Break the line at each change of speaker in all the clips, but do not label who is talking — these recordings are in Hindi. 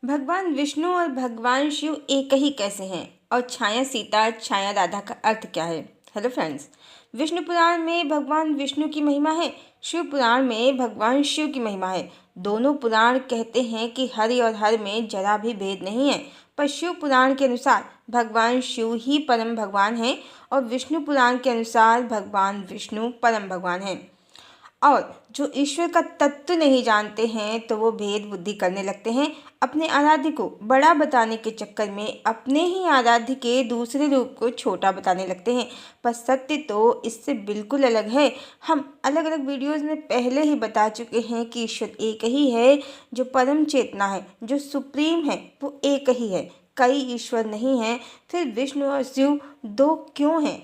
भगवान विष्णु और भगवान शिव एक ही कैसे हैं और छाया सीता छाया राधा का अर्थ क्या है। हेलो फ्रेंड्स, विष्णु पुराण में भगवान विष्णु की महिमा है, शिव पुराण में भगवान शिव की महिमा है। दोनों पुराण कहते हैं कि हरि और हर में जरा भी भेद नहीं है, पर शिव पुराण के अनुसार भगवान शिव ही परम भगवान हैं और विष्णु पुराण के अनुसार भगवान विष्णु परम भगवान हैं। और जो ईश्वर का तत्व नहीं जानते हैं तो वो भेद बुद्धि करने लगते हैं। अपने आराध्य को बड़ा बताने के चक्कर में अपने ही आराध्य के दूसरे रूप को छोटा बताने लगते हैं, पर सत्य तो इससे बिल्कुल अलग है। हम अलग अलग वीडियोस में पहले ही बता चुके हैं कि ईश्वर एक ही है, जो परम चेतना है, जो सुप्रीम है, वो एक ही है, कई ईश्वर नहीं हैं। फिर विष्णु और शिव दो क्यों हैं?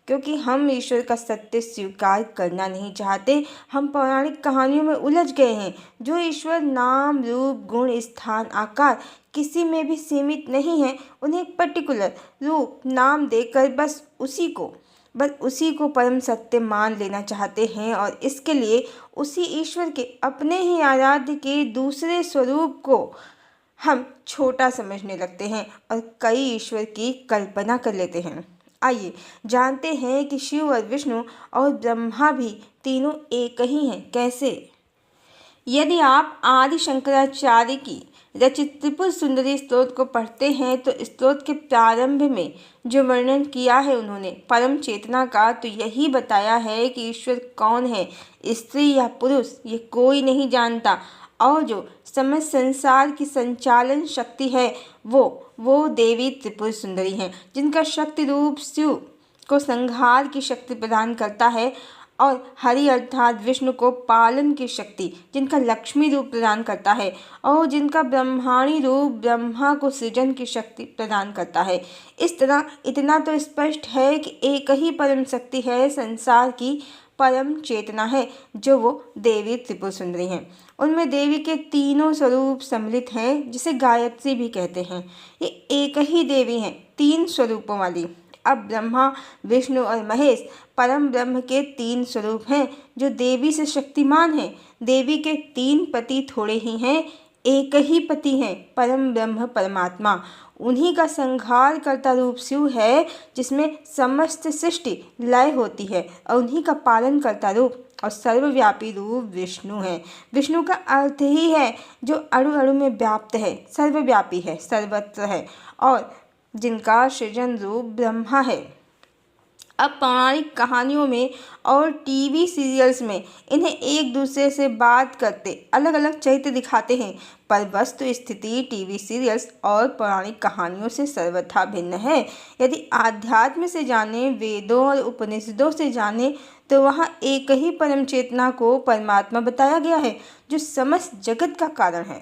क्योंकि हम ईश्वर का सत्य स्वीकार करना नहीं चाहते। हम पौराणिक कहानियों में उलझ गए हैं। जो ईश्वर नाम रूप गुण स्थान आकार किसी में भी सीमित नहीं है, उन्हें एक पर्टिकुलर रूप नाम देकर बस उसी को परम सत्य मान लेना चाहते हैं और इसके लिए उसी ईश्वर के अपने ही आराध्य के दूसरे स्वरूप को हम छोटा समझने लगते हैं और कई ईश्वर की कल्पना कर लेते हैं। आइए जानते हैं कि शिव और विष्णु और ब्रह्मा भी तीनों एक ही हैं। कैसे? यदि आप आदि शंकराचार्य की रचित त्रिपुर सुंदरी स्तोत्र को पढ़ते हैं तो स्तोत्र के प्रारंभ में जो वर्णन किया है उन्होंने परम चेतना का, तो यही बताया है कि ईश्वर कौन है, स्त्री या पुरुष, ये कोई नहीं जानता। और जो समस्त संसार की संचालन शक्ति है वो देवी त्रिपुर सुंदरी हैं, जिनका शक्ति रूप शिव को संहार की शक्ति प्रदान करता है और हरि अर्थात विष्णु को पालन की शक्ति, जिनका लक्ष्मी रूप प्रदान करता है, और जिनका ब्रह्माणी रूप ब्रह्मा को सृजन की शक्ति प्रदान करता है। इस तरह इतना तो स्पष्ट है कि एक ही परम शक्ति है, संसार की परम चेतना है, जो वो देवी त्रिपुर सुंदरी हैं। उनमें देवी के तीनों स्वरूप सम्मिलित हैं, जिसे गायत्री भी कहते हैं। ये एक ही देवी हैं, तीन स्वरूपों वाली। अब ब्रह्मा विष्णु और महेश परम ब्रह्म के तीन स्वरूप हैं, जो देवी से शक्तिमान हैं। देवी के तीन पति थोड़े ही हैं, एक ही पति हैं, परम ब्रह्म परमात्मा। उन्हीं का संहार करता रूप शिव है, जिसमें समस्त सृष्टि लय होती है, और उन्हीं का पालन करता रूप और सर्वव्यापी रूप विष्णु है। विष्णु का अर्थ ही है जो अणु अणु में व्याप्त है, सर्वव्यापी है, सर्वत्र है, और जिनका सृजन रूप ब्रह्मा है। अब पौराणिक कहानियों में और टीवी सीरियल्स में इन्हें एक दूसरे से बात करते अलग अलग चरित्र दिखाते हैं, पर वस्तु स्थिति टीवी सीरियल्स और पौराणिक कहानियों से सर्वथा भिन्न है। यदि आध्यात्म से जाने, वेदों और उपनिषदों से जाने, तो वहाँ एक ही परम चेतना को परमात्मा बताया गया है, जो समस्त जगत का कारण है।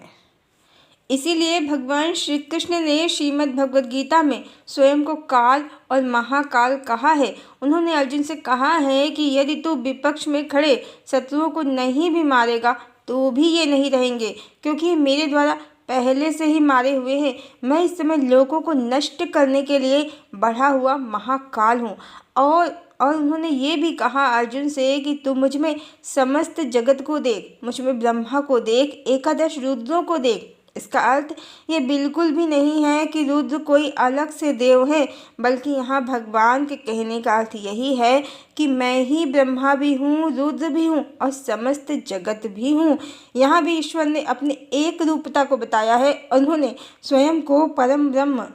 इसीलिए भगवान श्री कृष्ण ने श्रीमद् भगवद गीता में स्वयं को काल और महाकाल कहा है। उन्होंने अर्जुन से कहा है कि यदि तू विपक्ष में खड़े शत्रुओं को नहीं भी मारेगा तो भी ये नहीं रहेंगे, क्योंकि मेरे द्वारा पहले से ही मारे हुए हैं। मैं इस समय लोगों को नष्ट करने के लिए बढ़ा हुआ महाकाल हूँ। और उन्होंने ये भी कहा अर्जुन से कि तू मुझ में समस्त जगत को देख, मुझ में ब्रह्मा को देख, एकादश रुद्रों को देख। इसका अर्थ ये बिल्कुल भी नहीं है कि रुद्र कोई अलग से देव है, बल्कि यहाँ भगवान के कहने का अर्थ यही है कि मैं ही ब्रह्मा भी हूँ, रुद्र भी हूँ और समस्त जगत भी हूँ। यहाँ भी ईश्वर ने अपने एक रूपता को बताया है। उन्होंने स्वयं को परम ब्रह्म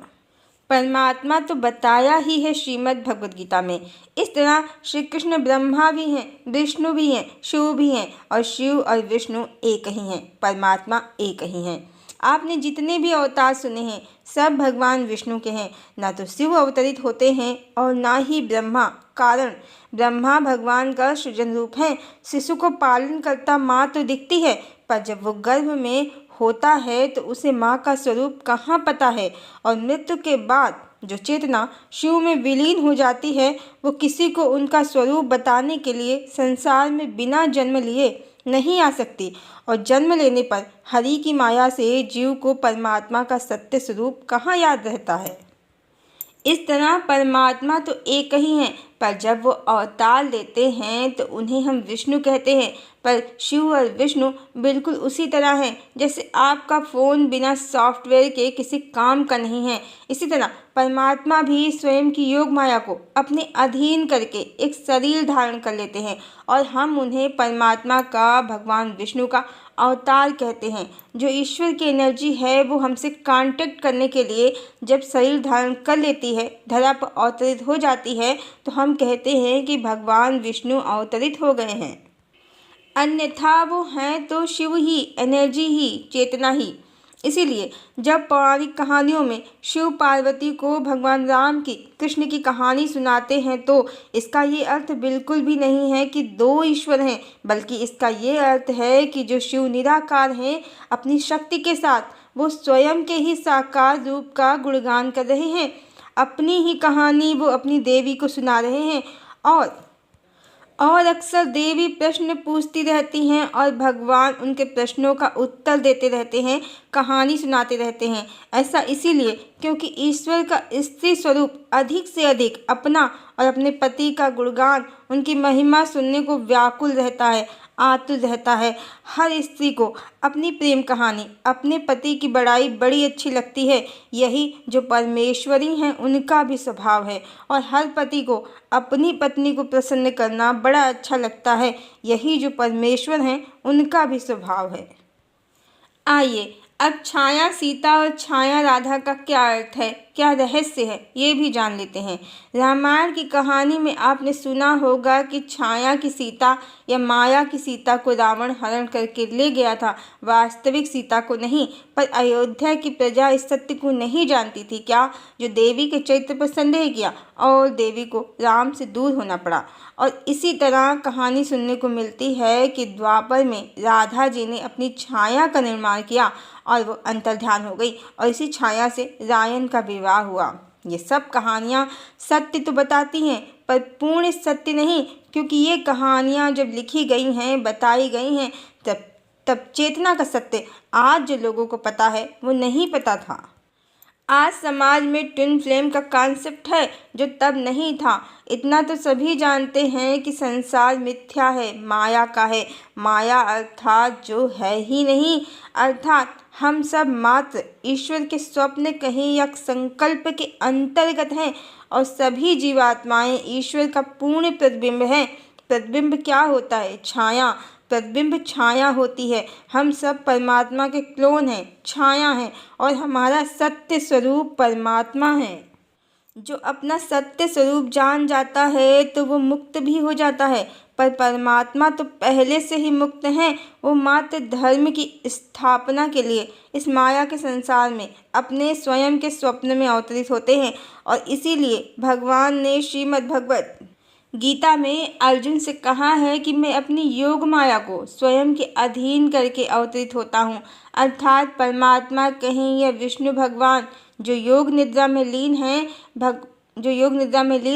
परमात्मा तो बताया ही है श्रीमद् भगवद गीता में। इस तरह श्री कृष्ण ब्रह्मा भी हैं, विष्णु भी हैं, शिव भी हैं, और शिव और विष्णु एक ही हैं, परमात्मा एक ही हैं। आपने जितने भी अवतार सुने हैं सब भगवान विष्णु के हैं। ना तो शिव अवतरित होते हैं और ना ही ब्रह्मा, कारण ब्रह्मा भगवान का सृजन रूप है। शिशु को पालन करता माँ तो दिखती है, पर जब वो गर्भ में होता है तो उसे माँ का स्वरूप कहाँ पता है। और मृत्यु के बाद जो चेतना शिव में विलीन हो जाती है, वो किसी को उनका स्वरूप बताने के लिए संसार में बिना जन्म लिए नहीं आ सकती। और जन्म लेने पर हरि की माया से जीव को परमात्मा का सत्य स्वरूप कहाँ याद रहता है। इस तरह परमात्मा तो एक ही हैं, पर जब वो अवतार लेते हैं तो उन्हें हम विष्णु कहते हैं। पर शिव और विष्णु बिल्कुल उसी तरह हैं जैसे आपका फ़ोन बिना सॉफ्टवेयर के किसी काम का नहीं है। इसी तरह परमात्मा भी स्वयं की योग माया को अपने अधीन करके एक शरीर धारण कर लेते हैं और हम उन्हें परमात्मा का, भगवान विष्णु का अवतार कहते हैं। जो ईश्वर की एनर्जी है वो हमसे कांटेक्ट करने के लिए जब शरीर धारण कर लेती है, धरा पर अवतरित हो जाती है, तो हम कहते हैं कि भगवान विष्णु अवतरित हो गए हैं। अन्यथा वो हैं तो शिव ही, एनर्जी ही, चेतना ही। इसीलिए जब पौराणिक कहानियों में शिव पार्वती को भगवान राम की, कृष्ण की कहानी सुनाते हैं तो इसका ये अर्थ बिल्कुल भी नहीं है कि दो ईश्वर हैं, बल्कि इसका ये अर्थ है कि जो शिव निराकार हैं, अपनी शक्ति के साथ वो स्वयं के ही साकार रूप का गुणगान कर रहे हैं। अपनी ही कहानी वो अपनी देवी को सुना रहे हैं और अक्सर देवी प्रश्न पूछती रहती हैं और भगवान उनके प्रश्नों का उत्तर देते रहते हैं, कहानी सुनाते रहते हैं। ऐसा इसीलिए क्योंकि ईश्वर का स्त्री स्वरूप अधिक से अधिक अपना और अपने पति का गुणगान, उनकी महिमा सुनने को व्याकुल रहता है, आतुर रहता है। हर स्त्री को अपनी प्रेम कहानी, अपने पति की बड़ाई बड़ी अच्छी लगती है। यही जो परमेश्वरी हैं उनका भी स्वभाव है और हर पति को अपनी पत्नी को प्रसन्न करना बड़ा अच्छा लगता है। यही जो परमेश्वर हैं उनका भी स्वभाव है। आइए अब छाया सीता और छाया राधा का क्या अर्थ है, क्या रहस्य है, ये भी जान लेते हैं। रामायण की कहानी में आपने सुना होगा कि छाया की सीता या माया की सीता को रावण हरण करके ले गया था, वास्तविक सीता को नहीं। पर अयोध्या की प्रजा इस सत्य को नहीं जानती थी क्या, जो देवी के चरित्र पर संदेह किया और देवी को राम से दूर होना पड़ा। और इसी तरह कहानी सुनने को मिलती है कि द्वापर में राधा जी ने अपनी छाया का निर्माण किया और वो अंतर्ध्यान हो गई और इसी छाया से रायन का विवाह हुआ। ये सब कहानियाँ सत्य तो बताती हैं पर पूर्ण सत्य नहीं, क्योंकि ये कहानियाँ जब लिखी गई हैं, बताई गई हैं, तब चेतना का सत्य आज जो लोगों को पता है वो नहीं पता था। आज समाज में ट्विन फ्लेम का कॉन्सेप्ट है जो तब नहीं था। इतना तो सभी जानते हैं कि संसार मिथ्या है, माया का है। माया अर्थात जो है ही नहीं, अर्थात हम सब मात्र ईश्वर के स्वप्न कहीं या संकल्प के अंतर्गत हैं और सभी जीवात्माएं ईश्वर का पूर्ण प्रतिबिंब हैं। प्रतिबिंब क्या होता है? छाया। प्रतिबिंब छाया होती है। हम सब परमात्मा के क्लोन हैं, छाया हैं और हमारा सत्य स्वरूप परमात्मा है। जो अपना सत्य स्वरूप जान जाता है तो वो मुक्त भी हो जाता है। पर परमात्मा तो पहले से ही मुक्त हैं। वो मात्र धर्म की स्थापना के लिए इस माया के संसार में अपने स्वयं के स्वप्न में अवतरित होते हैं और इसीलिए भगवान ने श्रीमद् भगवत गीता में अर्जुन से कहा है कि मैं अपनी योग माया को स्वयं के अधीन करके अवतरित होता हूँ। अर्थात परमात्मा कहीं या विष्णु भगवान जो योग निद्रा में लीन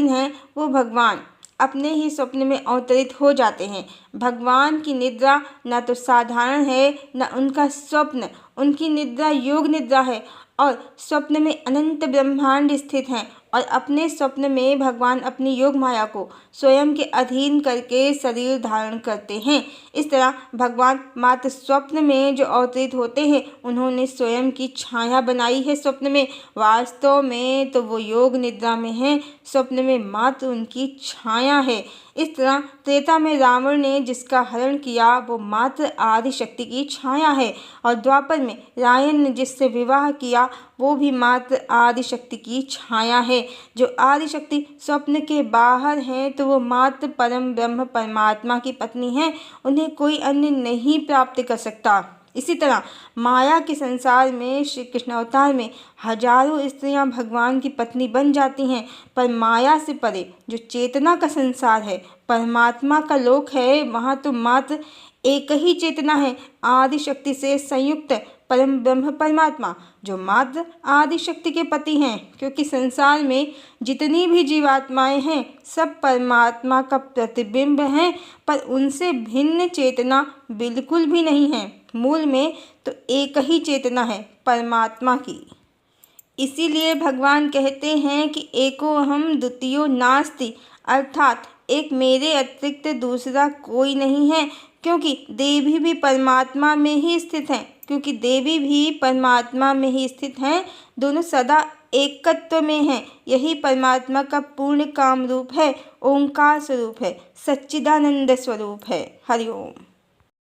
हैं वो भगवान अपने ही स्वप्न में अवतरित हो जाते हैं। भगवान की निद्रा न तो साधारण है न उनका स्वप्न, उनकी निद्रा योग निद्रा है और स्वप्न में अनंत ब्रह्मांड स्थित हैं और अपने स्वप्न में भगवान अपनी योग माया को स्वयं के अधीन करके शरीर धारण करते हैं। इस तरह भगवान मात्र स्वप्न में जो अवतरित होते हैं उन्होंने स्वयं की छाया बनाई है स्वप्न में। वास्तव में तो वो योग निद्रा में हैं, स्वप्न में मात्र उनकी छाया है। इस तरह त्रेता में रावण ने जिसका हरण किया वो मात्र आदि शक्ति की छाया है और द्वापर में रायन ने जिससे विवाह किया वो भी मात्र आदि शक्ति की छाया है। जो आदि शक्ति स्वप्न के बाहर हैं तो वो मात्र परम ब्रह्म परमात्मा की पत्नी हैं, उन्हें कोई अन्य नहीं प्राप्त कर सकता। इसी तरह माया के संसार में श्री कृष्ण अवतार में हजारों स्त्रियां भगवान की पत्नी बन जाती हैं, पर माया से परे जो चेतना का संसार है, परमात्मा का लोक है, वहाँ तो मात्र एक ही चेतना है, आदि शक्ति से संयुक्त परम ब्रह्म परमात्मा, जो मात्र आदि शक्ति के पति हैं। क्योंकि संसार में जितनी भी जीवात्माएं हैं सब परमात्मा का प्रतिबिंब हैं, पर उनसे भिन्न चेतना बिल्कुल भी नहीं है। मूल में तो एक ही चेतना है, परमात्मा की। इसीलिए भगवान कहते हैं कि एको अहम द्वितीयो नास्ति, अर्थात एक मेरे अतिरिक्त दूसरा कोई नहीं है, क्योंकि देवी भी परमात्मा में ही स्थित हैं। दोनों सदा एकत्व में हैं। यही परमात्मा का पूर्ण काम रूप है, ओंकार स्वरूप है, सच्चिदानंद स्वरूप है। हरि ओम।